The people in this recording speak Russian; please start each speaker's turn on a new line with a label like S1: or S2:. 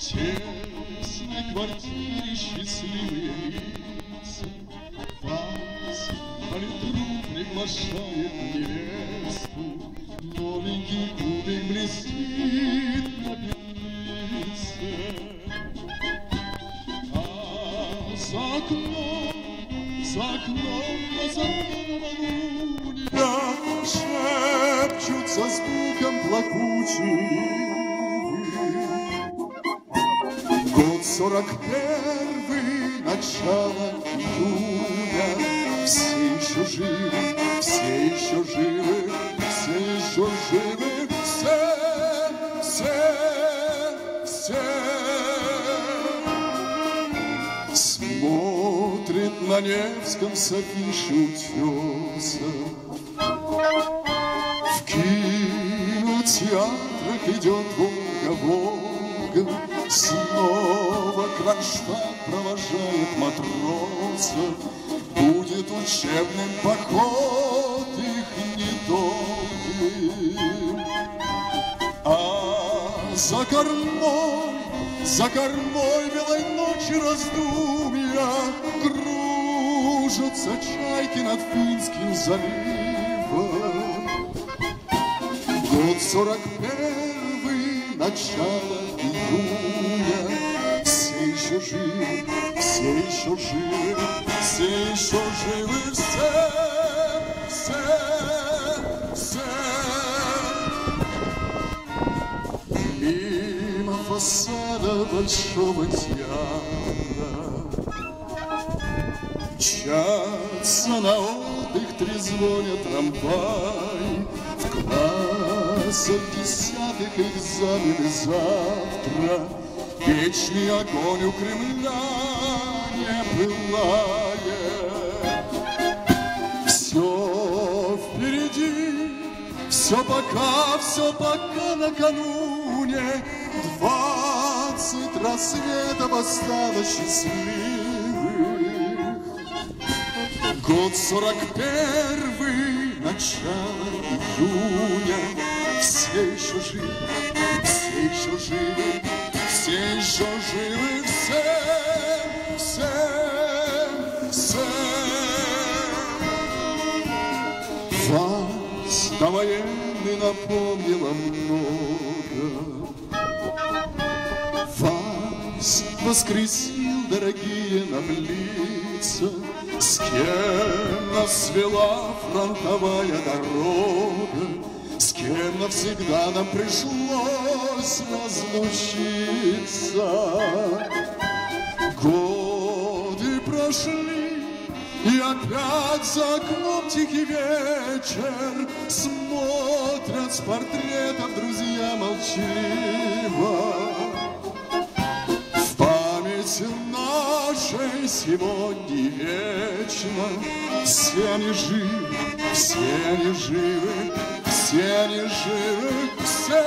S1: тесной квартире счастливые лица. Вас политрук приглашает невесту, новенький кубик блестит на пепелице. А за окном озаренного луния шепчутся звуком плакучий. Год 41, начало июня, все еще живы, все еще живы, все еще живы, все. Смотрит на Невском с афиши утеса. В кинотеатрах идет Волга-Волга. Снова Кронштадт провожает матросов. Будет учебным поход их недолгий. А за кормой белой ночи раздумья кружатся чайки над Финским заливом. Год 41, начало июня, все еще живы, все еще живы, все еще живы, все. Мимо фасада Большого театра мчатся на отдых, трезвонят трамвай. В классах 10-х экзамены завтра. Вечный огонь у Кремля не пылает. Все впереди, все пока накануне. 20 рассветов осталось счастливых. Год 41, начало июня. Все еще живы, все еще живы, все еще живы, все. Вас довоенный напомнила много. Вас воскресил, дорогие нам лица. С кем нас свела фронтовая дорога, с кем навсегда нам пришлось разлучиться. Годы прошли, и опять за окном тихий вечер. Смотрят с портретов друзья молчаливо. В память нашей сегодня вечно. Все они живы, все они живы, все они живы, все.